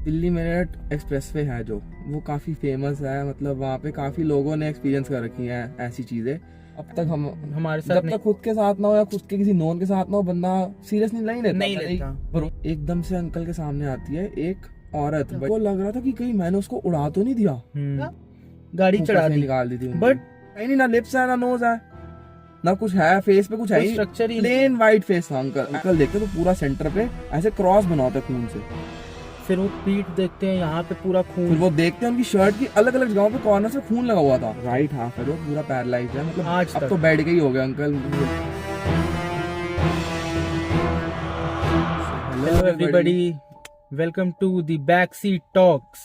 Delhi Meerut expressway है जो, वो काफ़ी फेमस है। मतलब वहाँ पे काफ़ी लोगों ने एक्सपीरियंस कर रखी हैं ऐसी चीज़ें। अब तक हम हमारे साथ जब तक खुद के साथ ना हो या खुद के किसी नोन के साथ ना हो, बंदा सीरियसली नहीं लेता। नहीं लेता। एकदम से अंकल के सामने आती है एक औरत, को लग रहा था कि कहीं मैंने उसको उड़ा तो नहीं दिया, गाड़ी ऊपर चढ़ा से दी, निकाल दी थी। बट कहीं नहीं, ना लिप्स है ना नोज है ना कुछ है, फेस पे कुछ है ही, स्ट्रक्चर ही प्लेन वाइट फेस था। अंकल देखते तो पूरा सेंटर पे ऐसे क्रॉस बना होता है खून से। फिर वो पीठ देखते हैं, यहाँ पे पूरा फिर खून। वो देखते हैं उनकी शर्ट की अलग अलग जगहों पे कॉर्नर से खून लगा हुआ था। राइट हाफ है जो पूरा पैरालाइज है, मतलब आज अब तक। तो बेड के ही हो गए uncle. Hello everybody, welcome to the back seat talks.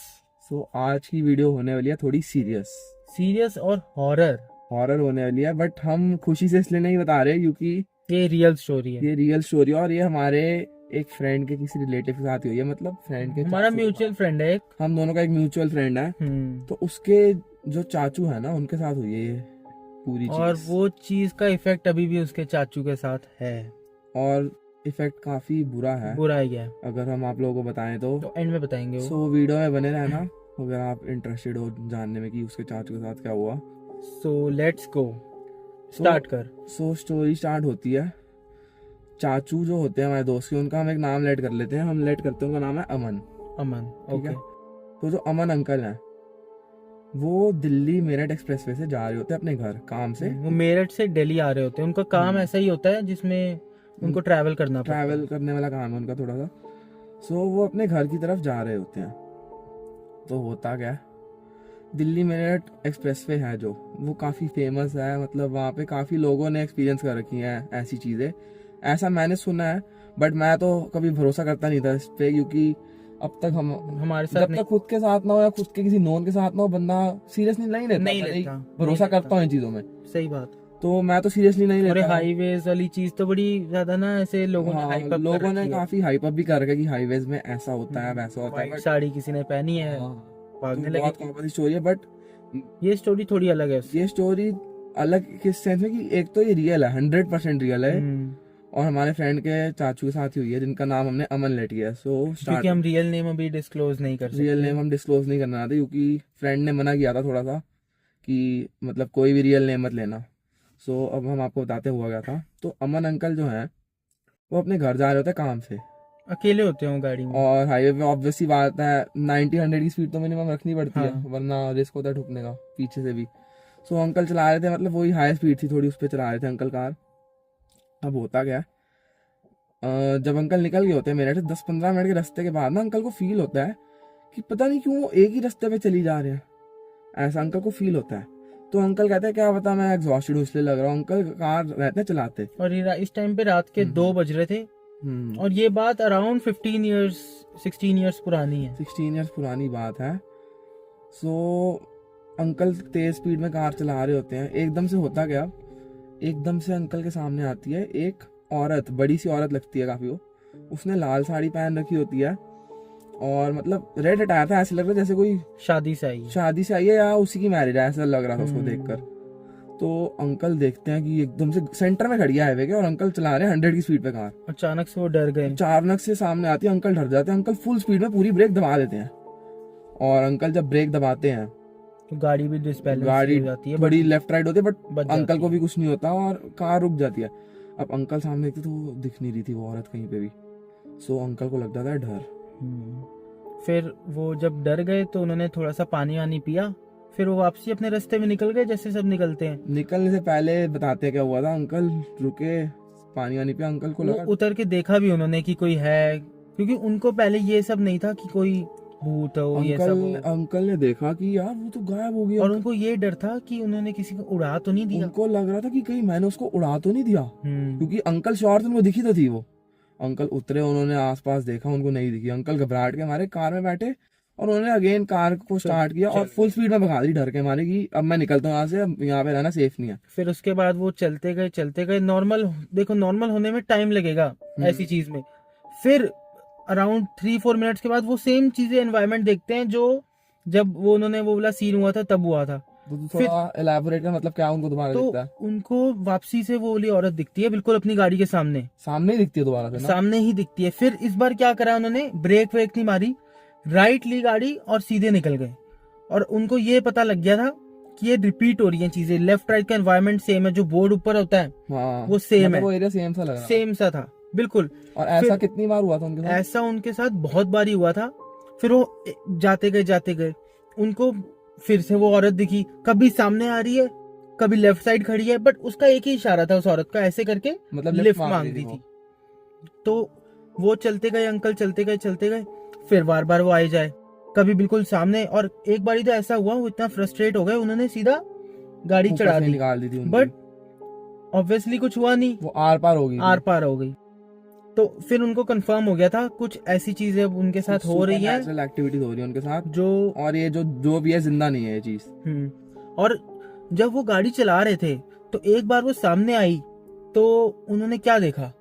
So आज की वीडियो होने वाली है थोड़ी सीरियस और हॉरर। हॉरर होने वाली है, बट हम खुशी से इसलिए नहीं बता रहे क्योंकि ये रियल स्टोरी है। ये रियल स्टोरी है और ये हमारे एक फ्रेंड के किसी रिलेटिव के साथ हुई है। मतलब फ्रेंड के हमारा चाचू म्यूचुअल फ्रेंड है एक। हम दोनों का एक म्यूचुअल फ्रेंड है, तो उसके जो चाचू है ना, उनके साथ हुई है ये पूरी और चीज। वो चीज का इफेक्ट अभी भी उसके चाचू के साथ है, और इफेक्ट काफी बुरा है, बुरा ही है। अगर हम आप लोगों को बताएं तो एंड में बताएंगे वो। सो वीडियो में बने रहना अगर आप इंटरेस्टेड हो जानने में कि उसके चाचू के साथ क्या हुआ। सो लेट्स गो, स्टार्ट कर। सो स्टोरी स्टार्ट होती है। चाचू जो होते हैं हमारे दोस्त के, उनका हम एक नाम लेट कर लेते हैं। हम लेट करते हैं, उनका नाम है अमन। अमन, ठीक है। ओके। तो जो अमन अंकल हैं, वो दिल्ली मेरठ एक्सप्रेसवे से जा रहे होते हैं अपने घर काम से। वो मेरठ से दिल्ली आ रहे होते हैं। उनका काम ऐसा ही होता है जिसमें उनको ट्रैवल करना पड़ता है। ट्रैवल करने वाला काम है उनका थोड़ा सा। सो वो अपने घर की तरफ जा रहे होते हैं। तो होता क्या है, दिल्ली मेरठ एक्सप्रेसवे है जो, वो काफ़ी फेमस है। मतलब वहाँ पे काफ़ी लोगों ने एक्सपीरियंस कर रखी हैं ऐसी चीज़ें। ऐसा मैंने सुना है, बट मैं तो कभी भरोसा करता नहीं था इस पे, क्योंकि अब तक हम हमारे साथ जब तक खुद के साथ ना हो या खुद के किसी नोन के साथ ना हो, बंदा सीरियसली नहीं लेता। नहीं मैं लेता। भरोसा नहीं करता हूँ इन चीज़ों में, सही बात। तो मैं तो सीरियसली नहीं और लेता। हाईवेज वाली चीज तो बड़ी ज्यादा ना, ऐसे लोगों ने हाइप अप लोगों ने काफी हाइप अप भी कर रखा है कि हाईवेज में ऐसा होता है वैसा होता है। व्हाइट साड़ी किसी ने पहनी है, भागने लगे। बहुत कॉमन स्टोरी है, बट ये स्टोरी थोड़ी अलग है उससे। ये स्टोरी अलग किस सेंस में कि एक तो ये रियल है, 100% रियल है, और हमारे फ्रेंड के चाचू के साथ ही हुई है, जिनका नाम हमने अमन लेट किया। सो क्योंकि हम रियल नेम अभी डिस्क्लोज नहीं कर सकते। रियल नेम हम डिस्क्लोज नहीं करना चाहते, क्योंकि फ्रेंड ने मना किया था थोड़ा सा कि मतलब कोई भी रियल नेम मत लेना। सो अब हम आपको बताते हुआ गया था। तो अमन अंकल जो हैं, वो अपने घर जा रहे होते हैं काम से, अकेले होते हो गाड़ी में। और हाईवे पे ऑब्वियसली बात है 90-100 की स्पीड तो मिनिमम रखनी पड़ती है, वरना रिस्क होता है ठुकने का पीछे से भी। सो अंकल चला रहे थे, मतलब वही हाई स्पीड थी थोड़ी, उस पर चला रहे थे अंकल कार। अब होता क्या है, जब अंकल निकल गए होते हैं मेरठ से 10-15 मिनट के रास्ते के बाद ना, अंकल को फील होता है कि पता नहीं क्यों वो एक ही रास्ते पे चली जा रहे हैं, ऐसा अंकल को फील होता है। तो अंकल कहते हैं क्या पता मैं एग्जॉस्टेड हूँ इसलिए लग रहा हूँ। अंकल कार रहते हैं चलाते, और इस टाइम पे रात के 2 बज रहे थे, और ये बात अराउंड 16 ईयर्स पुरानी है। 16 ईयर्स पुरानी बात है। सो अंकल तेज स्पीड में कार चला रहे होते हैं। एकदम से होता क्या, एकदम से अंकल के सामने आती है एक औरत, बड़ी सी औरत लगती है काफी वो। उसने लाल साड़ी पहन रखी होती है, और मतलब रेड अटायर था, ऐसे लग रहा है जैसे कोई शादी से आई है या उसी की मैरिज है, ऐसा लग रहा था उसको देखकर। तो अंकल देखते हैं कि एकदम से सेंटर में खड़ी है हाईवे के, और अंकल चला रहे हैं 100 की स्पीड पे कार। अचानक से वो डर गए। अचानक से सामने आती है, अंकल डर जाते हैं। अंकल फुल स्पीड में पूरी ब्रेक दबा देते हैं, और अंकल जब ब्रेक दबाते हैं तो गाड़ी भी डिसबैलेंस गाड़ी हो जाती है, बड़ी लेफ्ट राइट होती है, बच बट अंकल जाती को है। भी कुछ नहीं होता और कार रुक जाती है। अब अंकल सामने देखते तो वो दिख नहीं रही थी वो औरत कहीं पे भी। सो अंकल को लगता था डर। फिर वो जब डर गए तो उन्होंने थोड़ा सा पानी वानी पिया, फिर वो वापसी अपने रास्ते में निकल गए जैसे सब निकलते हैं। निकलने से पहले बताते हैं क्या हुआ था। अंकल रुके, पानी वानी पिया, अंकल को वो लगा उतर के देखा भी उन्होंने कि कोई है, क्योंकि उनको पहले ये सब नहीं था कि कोई भूत हो ये सब हो। अंकल ने देखा कि यार वो तो गायब हो गया, और उनको ये डर था कि उन्होंने किसी को उड़ा तो नहीं दिया। उनको लग रहा था कि कहीं मैंने उसको उड़ा तो नहीं दिया, हम्म। क्योंकि अंकल श्योर थे उनको दिखी तो थी वो। अंकल उतरे, उन्होंने आसपास देखा, उनको नहीं दिखी। अंकल घबराहट के मारे कार में बैठे, और उन्होंने अगेन कार को स्टार्ट किया और फुल स्पीड में भगा दी डर के मारे कि अब मैं निकलता हूँ यहाँ से, अब यहाँ पे रहना सेफ नहीं है। फिर उसके बाद वो चलते गए। नॉर्मल देखो, नॉर्मल होने में टाइम लगेगा ऐसी चीज में। फिर अराउंड 3-4 मिनट्स के बाद वो सेम चीजें एनवायरनमेंट देखते हैं जो जब वो उन्होंने वो वाला सीन हुआ था तब हुआ था। तो थोड़ा एलैबोरेट का मतलब क्या उनको दोबारा दिखता है? उनको वापसी से वो वाली औरत दिखती है, बिल्कुल अपनी गाड़ी के सामने ही दिखती है दोबारा से ना? सामने ही दिखती है। फिर इस बार क्या करा उन्होंने, ब्रेक वेक नहीं मारी, राइट ली गाड़ी और सीधे निकल गए। और उनको ये पता लग गया था कि ये रिपीट हो रही हैं चीजें, लेफ्ट राइट का एनवायरनमेंट सेम है, जो बोर्ड ऊपर होता है हाँ, वो सेम मतलब है, वो एरिया सेम सा लग रहा था। सेम सा था बिल्कुल। और ऐसा फिर- कितनी बार हुआ था उनके साथ? ऐसा उनके साथ बहुत बारी हुआ था। फिर वो जाते गए उनको फिर से वो औरत दिखी, कभी सामने आ रही है, कभी लेफ्ट साइड खड़ी है, बट उसका एक ही इशारा था उस औरत का, ऐसे करके मतलब लिफ्ट मांग मांग रही दी वो। थी। तो वो चलते गए अंकल, चलते गए, फिर बार बार वो आए जाए, कभी बिल्कुल सामने। और एक बारी तो ऐसा हुआ, वो इतना फ्रस्ट्रेट हो गए, उन्होंने सीधा गाड़ी ऊपर चढ़ा से दी, निकाल दी थी उनकी। बट ऑब्वियसली कुछ हुआ नहीं, वो आर पार हो गई थी। आर पार हो गई। तो फिर उनको कंफर्म हो गया था कुछ ऐसी चीजें अब उनके साथ हो रही हैं नेचुरल एक्टिविटीज हो रही है उनके साथ, जो और ये जो भी है जिंदा नहीं है ये चीज। और जब वो गाड़ी चला रहे थे तो एक बार वो सामने आई, तो उन्होंने क्या देखा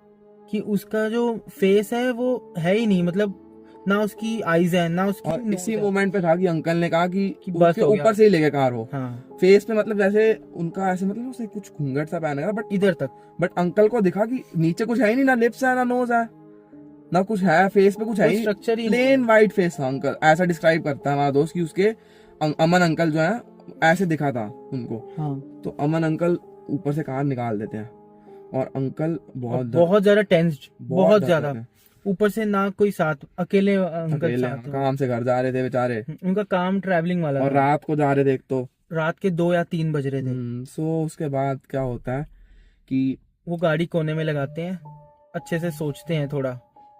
कि उसका जो फेस है वो है ही नहीं, मतलब ना उसकी आईज है ना उसकी और nose इसी है। मोमेंट पे था कि अंकल ने कहा कि बस उसके हो गया। ऊपर से ही लेके कार हो। हाँ, फेस पे मतलब जैसे उनका ऐसे मतलब उसे कुछ घूंघट सा पहना था, इधर तक। बट अंकल को दिखा कि नीचे कुछ है ही नहीं, ना लिप्स है ना नोज है ना कुछ है, फेस पे कुछ है ही, स्ट्रक्चर ही प्लेन वाइट फेस था अंकल। ऐसा डिस्क्राइब करता है हमारा दोस्त कि उसके अमन अंकल जो है ऐसे दिखा था उनको। हाँ, तो अमन अंकल ऊपर से कार निकाल देते हैं और अंकल बहुत ज्यादा टेंस्ड, बहुत ज्यादा। डरते थे। ऊपर से ना कोई साथ, अकेले अंकल अकेले साथ। काम से घर जा रहे थे बेचारे, उनका काम ट्रैवलिंग वाला और था। रात को जा रहे थे एक तो। रात के 2 या 3 बज रहे थे। सो उसके बाद क्या होता है कि वो गाड़ी कोने में लगाते हैं, अच्छे से सोचते हैं थोड़ा,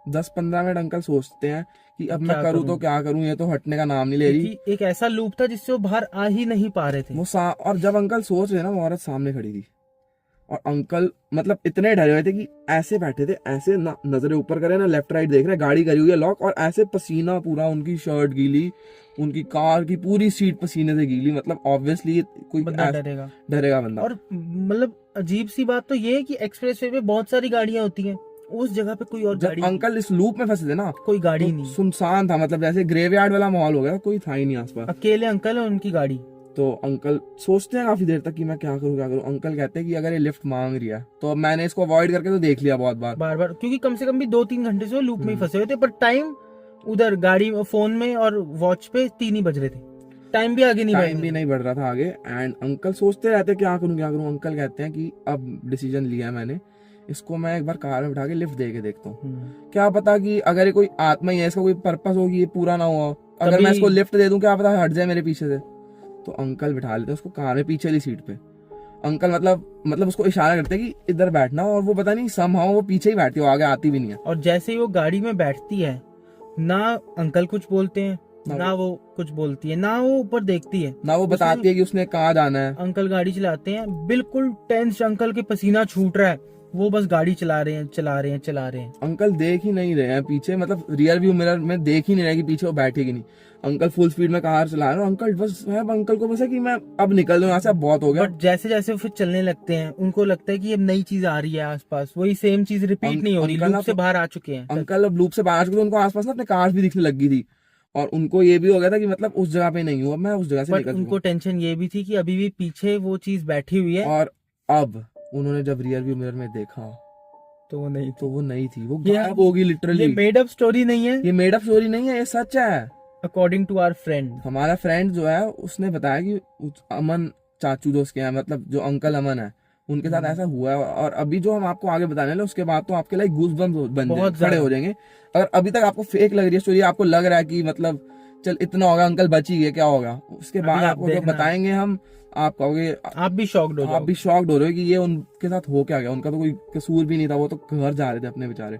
10-15 मिनट अंकल सोचते हैं कि अब मैं क्या करूँ करूं? तो क्या करूँ, ये तो हटने का नाम नहीं ले रही। क्योंकि एक ऐसा लूप था जिससे वो बाहर आ ही नहीं पा रहे थे। और जब अंकल सोच रहे ना, वो औरत सामने खड़ी थी, और अंकल मतलब इतने डरे हुए थे कि ऐसे बैठे थे, ऐसे ना नजरें ऊपर करे ना लेफ्ट राइट देख रहे, गाड़ी करी हुई है लॉक, और ऐसे पसीना पूरा, उनकी शर्ट गीली, उनकी कार की पूरी सीट पसीने से गीली। मतलब ऑब्वियसली कोई बंदा डरेगा। डरेगा बंदा। और मतलब अजीब सी बात तो ये है कि एक्सप्रेसवे पे बहुत सारी गाड़ियां होती हैं, उस जगह पे कोई और जब गाड़ी अंकल इस लूप में फंसे थे ना, कोई गाड़ी तो नहीं, सुनसान था, मतलब जैसे ग्रेवयार्ड वाला माहौल हो गया, कोई था ही नहीं आसपास। अकेले अंकल है, उनकी गाड़ी। तो अंकल सोचते हैं काफी देर तक कि मैं क्या करूं। अंकल कहते हैं कि अगर ये लिफ्ट मांग रही है तो अब मैंने इसको अवॉइड करके तो देख लिया बहुत बार। बार बार, क्योंकि कम से कम भी 2-3 घंटे से वो लूप में ही फंसे हुए थे, पर टाइम उधर गाड़ी फोन में और वॉच पे 3 ही बज रहे थे, टाइम भी आगे नहीं बढ़ टाइम भी नहीं बढ़ रहा था आगे। एंड अंकल सोचते रहते क्या करूं। अंकल कहते हैं कि अब डिसीजन लिया है मैंने, इसको मैं एक बार कार में बिठा के लिफ्ट दे के देखता हूँ। क्या पता कि अगर ये कोई आत्मा ही है, इसका कोई पर्पस होगी, ये पूरा ना हुआ, अगर मैं इसको लिफ्ट दे दूं क्या पता हट जाए मेरे पीछे से। तो अंकल बिठा लेते हैं उसको कार में पीछे वाली सीट पे। अंकल मतलब उसको इशारा करते हैं कि इधर बैठना, और वो पता नहीं समहाउ वो पीछे ही बैठती है, वो आगे आती भी नहीं है। और जैसे ही वो गाड़ी में बैठती है, ना अंकल कुछ बोलते हैं, ना वो कुछ बोलती है, ना वो ऊपर देखती है, ना वो बताती है कि उसने कहाँ जाना है। अंकल गाड़ी चलाते हैं, बिल्कुल टेंस, अंकल के पसीना छूट रहा है, वो बस गाड़ी चला रहे हैं। अंकल देख ही नहीं रहे हैं पीछे, मतलब रियर व्यू मिरर में देख ही नहीं रहे कि पीछे वो बैठेगी नहीं। अंकल फुल स्पीड में कार चला रहे हैं, अंकल बस है, अंकल को बस है कि मैं अब निकल दूं यहाँ से, अब बहुत हो गया। बट जैसे जैसे वो फिर चलने लगते हैं, उनको लगता है कि अब नई चीज आ रही है आसपास, वही सेम चीज रिपीट नहीं हो रही, लूप से बाहर आ चुके हैं। अंकल अब लूप से बाहर आ चुके थे, उनको आसपास ना अपने कार भी दिखने लगी थी, और उनको ये भी हो गया था कि मतलब उस जगह पे नहीं हुआ, मैं उस जगह से निकल उनको टेंशन ये भी थी कि अभी भी पीछे वो चीज बैठी हुई है, और अब उन्होंने जब रियर व्यू मिरर में देखा तो वो नहीं थी, वो गायब होगी लिटरली। ये मेड अप स्टोरी नहीं है, ये मेड अप स्टोरी नहीं है, ये सच है। According to our friend. हमारा फ्रेंड जो है उसने बताया कि अमन चाचू दोस्त के हैं, मतलब जो अंकल अमन है उनके साथ ऐसा हुआ है। और अभी जो हम आपको आगे बताने वाले उसके बाद तो आपके लाइक गूज बम्स बन जाएंगे, खड़े हो जाएंगे। अगर अभी तक आपको फेक लग रही है स्टोरी, आपको लग रहा है कि मतलब चल इतना होगा, अंकल बच ही गए, क्या होगा, उसके बाद आपको जो बताएंगे हम, आप कहोगे, आप भी शॉक्ड हो, आप भी शॉक्ड हो रहे हो कि ये उनके साथ हो क्या गया। उनका तो कोई कसूर भी नहीं था, वो तो घर जा रहे थे अपने बेचारे।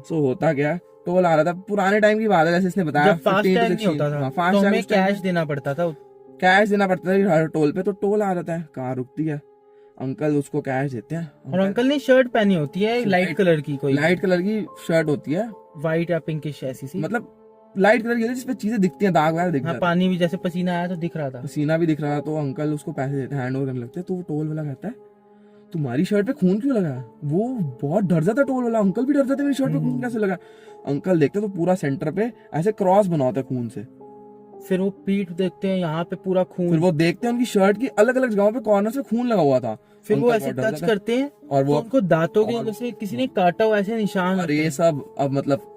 सो होता क्या, टोल आ रहा था, पुराने टाइम की बात है, जैसे इसने बताया, जब फास्ट टैग नहीं होता था, तो हमें कैश देना पड़ता था हर टोल पे। तो टोल आ जाता है, कार रुकती है, अंकल उसको कैश देते हैं। और अंकल ने शर्ट पहनी होती है लाइट कलर की, कोई लाइट कलर की शर्ट होती है, व्हाइट या पिंकिश ऐसी सी, मतलब लाइट कलर की होती है जिसपे चीजें दिखती हैं, दाग वगैरह दिख हाँ, पानी भी जैसे पसीना आया तो दिख रहा था, पसीना भी दिख रहा था। तो अंकल उसको पैसे देते हैं, हैंड ओवर करने लगते हैं। तो वो टोल वाला कहता है तुम्हारी शर्ट पे खून क्यों लगा है? वो बहुत डर जाता है टोल वाला, अंकल भी डर जाते मेरी शर्ट पे खून कैसे लगा। अंकल देखते तो पूरा सेंटर पे ऐसे क्रॉस बना होता है खून से। फिर वो पीठ देखते हैं, यहाँ पे पूरा खून। फिर वो देखते हैं उनकी शर्ट की अलग अलग जगहों पे कॉर्नर से खून लगा हुआ था। फिर वो ऐसे टच करते हैं और वो उनको दांतों के जैसे किसी ने काटा हुआ ऐसे निशान। और ये सब अब मतलब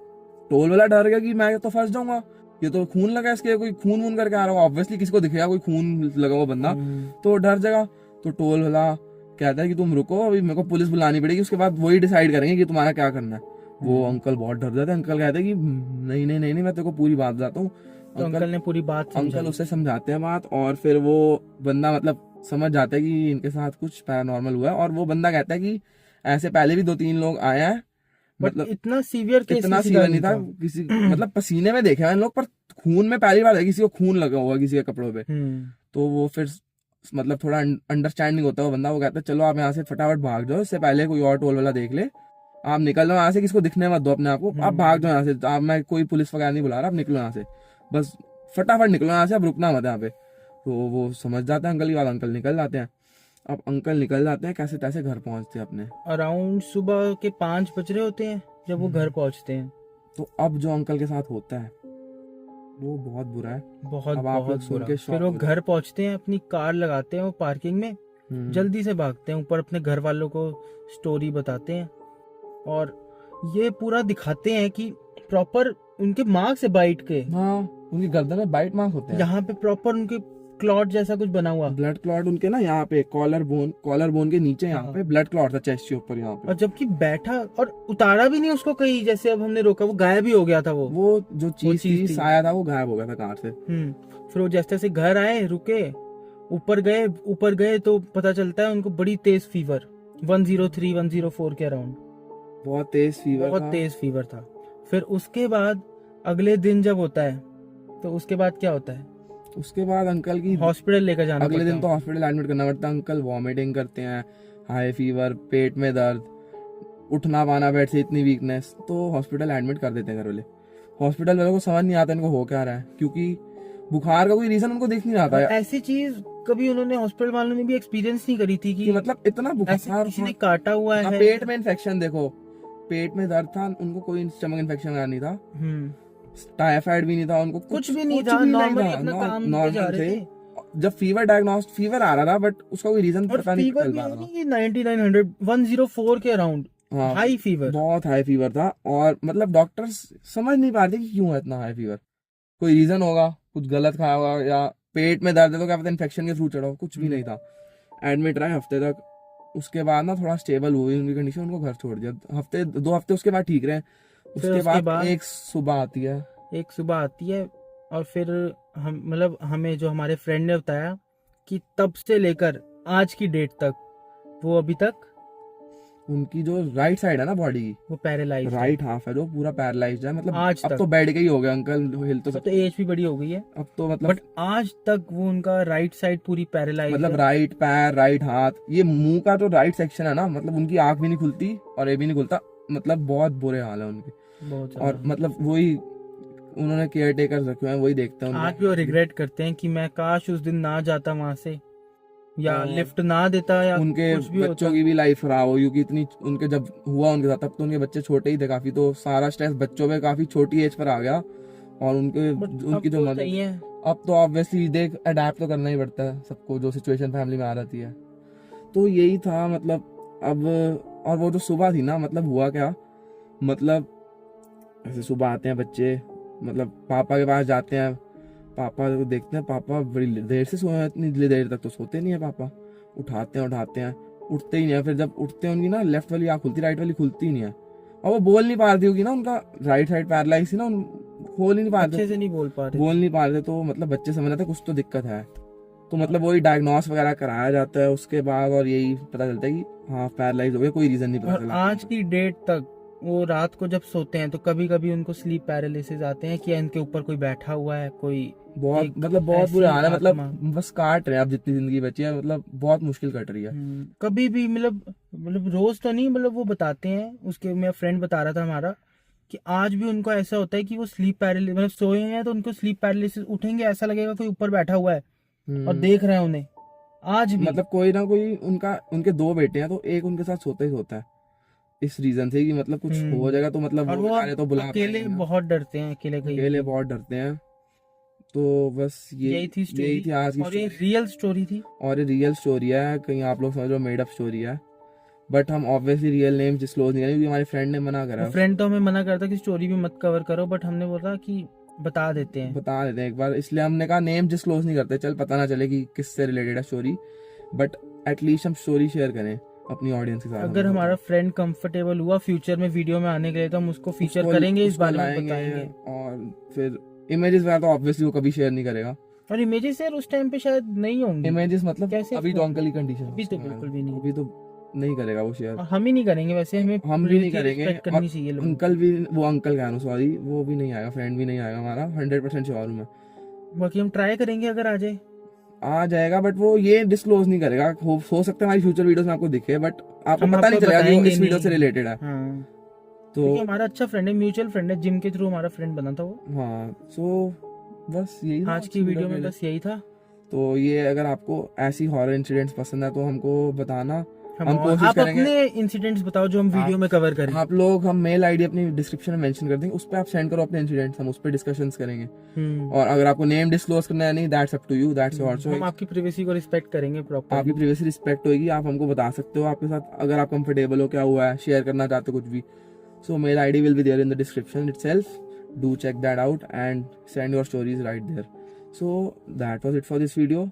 टोल वाला डर गया कि मैं तो फंस जाऊंगा। ये तो खून लगा इसके, कोई खून वून करके आ रहा होगा, ऑब्वियसली किसी को दिखेगा कोई खून लगा हुआ बंदा, तो डर जाएगा। तो टोल वाला कहता है कि तुम रुको, अभी मेरे को पुलिस बुलानी पड़ेगी, उसके बाद वही डिसाइड करेंगे कि तुम्हारा क्या करना है। वो अंकल बहुत डर जाते हैं। अंकल कहते हैं कि नहीं नहीं नहीं नहीं, मैं तेरे को पूरी बात बताता हूँ। तो अंकल ने पूरी बात अंकल उससे समझाते हैं बात, और फिर वो बंदा मतलब समझ जाता है कि इनके साथ कुछ पैरानॉर्मल हुआ है। और वो बंदा कहता है कि ऐसे पहले भी 2-3 लोग आए हैं, मतलब इतना सीवियर केस इतना सीवियर नहीं था किसी, मतलब पसीने में देखे हैं इन लोग, पर खून में पहली बार किसी को खून लगा हुआ किसी के कपड़ों पे। तो वो फिर मतलब थोड़ा अंडरस्टैंडिंग होता है वो बंदा। वो कहता है चलो आप यहाँ से फटाफट भाग जाओ, इससे पहले कोई और टोल वाला देख ले, आप निकल जाओ यहाँ से, किसको दिखने मत दो अपने आप को, आप भाग जाओ यहाँ से, आप, मैं कोई पुलिस वगैरह नहीं बुला रहा, आप निकलो यहाँ से, बस फटाफट निकलो यहाँ से, अब रुकना मत यहाँ पे। तो वो समझ जाता है अंकल की बात, अंकल निकल जाते हैं। अब अंकल निकल जाते हैं, कैसे तैसे घर पहुंचते हैं अपने। अराउंड सुबह के 5 बज रहे होते हैं जब वो घर पहुंचते हैं। तो अब जो अंकल के साथ होता है वो बहुत बुरा है, बहुत अब आप लोग बहुत सुन बुरा। के फिर वो घर पहुंचते हैं, अपनी कार लगाते हैं, वो पार्किंग में जल्दी से भागते हैं ऊपर, अपने घर वालों को स्टोरी बताते हैं। और ये पूरा दिखाते हैं कि प्रॉपर उनके मार्क से बाइट के, हाँ उनकी गर्दन में बाइट मार्क होते हैं, यहाँ पे प्रॉपर उनके क्लॉट जैसा कुछ बना हुआ, ब्लड क्लॉट उनके ना यहाँ पे कॉलर बोन के नीचे यहाँ पे ब्लड क्लॉट था, चेस्ट के ऊपर यहाँ पे। और जबकि बैठा और उतारा भी नहीं उसको कहीं, जैसे अब हमने रोका वो गायब ही हो गया था। वो जो चीज थी साया था वो गायब हो गया था कार से। फिर वो जैसे जैसे घर आए, रुके, ऊपर गए तो पता चलता है उनको बड़ी तेज फीवर, 103 104 के अराउंड, बहुत तेज फीवर था। फिर उसके बाद अगले दिन जब होता है तो उसके बाद क्या होता है, उसके बाद अंकल की हॉस्पिटल लेकर जाना अगले दिन तो हॉस्पिटल एडमिट करना पड़ता है। अंकल वॉमिटिंग करते हैं, हाई फीवर, पेट में दर्द, उठना पाना बेड से, इतनी वीकनेस, तो हॉस्पिटल एडमिट कर देते हैं घर वाले। हॉस्पिटल वालों को समझ नहीं आता इनको हो क्या रहा है, क्योंकि बुखार का कोई रीजन उनको दिख नहीं आता है। ऐसी चीज कभी उन्होंने हॉस्पिटल वालों ने भी एक्सपीरियंस नहीं करी थी कि मतलब इतना बुखार, किसी ने काटा हुआ है, पेट में इन्फेक्शन, देखो पेट में दर्द था उनको, कोई स्टमक इन्फेक्शन नहीं था, टाइफाइड भी नहीं था उनको, कुछ भी नहीं था, नॉर्मली अपना काम पे जा रहे थे। जब फीवर आ रहा था, बट उसका कोई रीजन पता नहीं चल पा रहा। 9900 104 के अराउंड हाई फीवर, बहुत हाई फीवर था। और मतलब डॉक्टर्स समझ नहीं पाते कि क्यों है इतना हाई फीवर, कोई रीजन होगा, कुछ गलत खाया होगा, या पेट में दर्द है तो क्या पता इन्फेक्शन के थ्रू चढ़ा हो, कुछ भी नहीं था। एडमिट रहे हफ्ते तक, उसके बाद ना थोड़ा स्टेबल हुई उनकी कंडीशन, उनको घर छोड़ दिया। 2 हफ्ते उसके बाद ठीक रहे। उसके बाद एक सुबह आती है और फिर हम मतलब हमें जो हमारे फ्रेंड ने बताया कि तब से लेकर आज की डेट तक वो अभी तक उनकी जो राइट साइड है ना बॉडी की, वो पैरालाइज, राइट हाफ है जो पूरा पैरालाइज्ड है। मतलब आज अब तो बेड के ही हो गए अंकल, हिल तो एज भी बड़ी हो गई है अब तो, मतलब बट आज तक वो उनका राइट साइड पूरी पैरालाइज, मतलब राइट पैर, राइट हाथ, ये मुंह का जो राइट सेक्शन है ना, मतलब उनकी आंख भी नहीं खुलती और ये भी नहीं खुलता, मतलब बहुत बुरे हाल है उनके, बहुत। और मतलब वही उन्होंने केयर टेकर रखे हैं, वही देखते हैं। आज भी वो रिग्रेट करते हैं कि मैं काश उस दिन ना जाता वहां से, या लिफ्ट ना देता, या उनके कुछ भी बच्चों की भी लाइफ खराब हो, क्योंकि इतनी उनके जब हुआ उनके साथ तब तो उनके बच्चे छोटे ही थे काफी, तो सारा स्ट्रेस बच्चों पे काफी छोटी एज पर आ गया। और उनकी जो मदद है, अब तो ऑब्वियसली देख अडेप्ट तो करना ही पड़ता है सबको, जो सिचुएशन फैमिली में आ जाती है। तो यही था मतलब। अब और वो जो सुबह थी ना, मतलब हुआ क्या, मतलब ऐसे सुबह आते हैं बच्चे, मतलब पापा के पास जाते हैं, पापा को देखते हैं, पापा बड़ी देर से सोए हैं, इतनी देर तक तो सोते नहीं है पापा। उठाते हैं उठते ही नहीं है। फिर जब उठते हैं उनकी ना लेफ्ट वाली आँख खुलती, राइट वाली खुलती ही नहीं है, और वो बोल नहीं पा रही होगी ना, उनका राइट साइड पैरालाइज थी ना, बोल ही नहीं पा रहे, अच्छे से नहीं बोल नहीं पा रहे, तो मतलब बच्चे समझ रहे थे कुछ तो दिक्कत है। तो मतलब वही डायग्नोस वगैरह कराया जाता है उसके बाद, और यही पता चलता है कि हाँ पैरालाइज हो गया, कोई रीजन नहीं पता चला। आज की डेट तक वो रात को जब सोते हैं तो कभी कभी उनको स्लीप पैरालिसिस आते हैं कि इनके ऊपर कोई बैठा हुआ है, कोई बहुत बुरे हाल है, मतलब बस काट रहे हैं अब जितनी जिंदगी बची है, मतलब बहुत मुश्किल कट रही है। कभी भी मतलब रोज तो नहीं, मतलब वो बताते हैं, उसके मेरा फ्रेंड बता रहा था हमारा, कि आज भी उनको ऐसा होता है कि वो स्लीप पैरालिसिस, मतलब सोए हैं तो उनको स्लीप पैरालिसिस, उठेंगे ऐसा लगेगा कोई ऊपर बैठा हुआ है और देख रहे हैं उन्हें आज भी। मतलब कोई ना कोई उनके 2 बेटे हैं, तो एक उनके साथ सोता ही होता है, इस रीजन से कि मतलब कुछ हो जाएगा तो मतलब वो तो बुला, अकेले बहुत डरते हैं, अकेले बहुत डरते हैं। तो बस यही थी आज की, और ये रियल स्टोरी थी, और ये रियल स्टोरी है, कहीं आप लोग समझ लो मेड अप स्टोरी है, बट हम ऑब्वियसली रियल नेम डिस्क्लोज नहीं करेंगे, क्योंकि हमारे फ्रेंड ने मना करा। फ्रेंड तो हमें मना करता कि स्टोरी भी मत कवर करो, बट हमने बोला कि बता देते हैं। एक बार, इसलिए हमने कहा नेम डिस्क्लोज नहीं करते, चल पता ना चले कि किससे रिलेटेड है स्टोरी, बट एटलीस्ट हम स्टोरी शेयर करें अपनी ऑडियंस के साथ। अगर हमारा फ्रेंड कंफर्टेबल हुआ फ्यूचर में वीडियो में आने के लिए तो हम उसको फीचर करेंगे, इस बारे में बताएंगे। और फिर इमेजेस वगैरह तो ऑब्वियसली वो कभी शेयर नहीं करेगा, और इमेजेस यार उस टाइम पे शायद नहीं होंगे। इमेजेस मतलब कैसे अभी तो अंकल की कंडीशन, अभी तो बिल्कुल भी नहीं, अभी तो नहीं करेगा वो शेयर, और हम ही नहीं करेंगे वैसे, हमें हम भी नहीं करेंगे। रिस्पेक्ट करनी चाहिए लोगों अंकल भी, वो अंकल कह रहा हूँ सॉरी, वो भी नहीं आएगा, फ्रेंड भी नहीं आएगा हमारा, 100% श्योर हूँ मैं। की। बाकी हम ट्राई करेंगे अगर आ जाए, आ जाएगा, बट वो ये डिस्क्लोज नहीं करेगा। हो सकता है हमारी फ्यूचर वीडियोस में आपको दिखे, बट आपको हम पता नहीं आपको चलेगा कि वो बताएंगे इस वीडियो नहीं। से रिलेटेड है। हाँ, तो क्योंकि हमारा अच्छा फ्रेंड है, म्यूचुअल फ्रेंड है, जिम के थ्रू हमारा फ्रेंड बना था वो। हाँ, सो बस यही था आज की वीडियो में बस यही था। तो ये अगर आपको ऐसी हॉरर इंसिडेंट्स पसंद है तो हमको बताना, हम हम कोशिश आप करेंगे। अपने इंसिडेंट्स बताओ जो हम वीडियो में कवर करें। आप लोग, हम मेल आईडी अपनी डिस्क्रिप्शन में मेंशन कर देंगे, उस पर आप सेंड करो अपने इंसिडेंट्स, हम उस पर डिस्कशंस करेंगे। और अगर आपको नेम डिस्क्लोज करना है नहीं, that's up to you, that's your hmm choice. आपकी प्राइवेसी को रिस्पेक्ट करेंगे प्रॉपर। आपकी प्राइवेसी रिस्पेक्ट होगी, आप हमको बता सकते हो आपके साथ अगर आप कंफर्टेबल हो, क्या हुआ है, शेयर करना चाहते हो कुछ भी। So mail ID will be there in the description itself, do check that out and send your stories right there. So that was it for this video.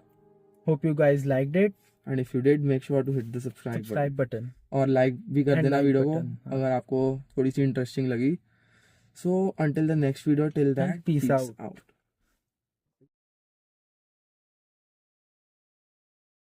Hope you guys liked it, and if you did, make sure to hit the subscribe button और like भी कर And देना like video को button, हाँ। अगर आपको थोड़ी सी इंटरेस्टिंग लगी। So until the next video, till that, peace peace out. Out.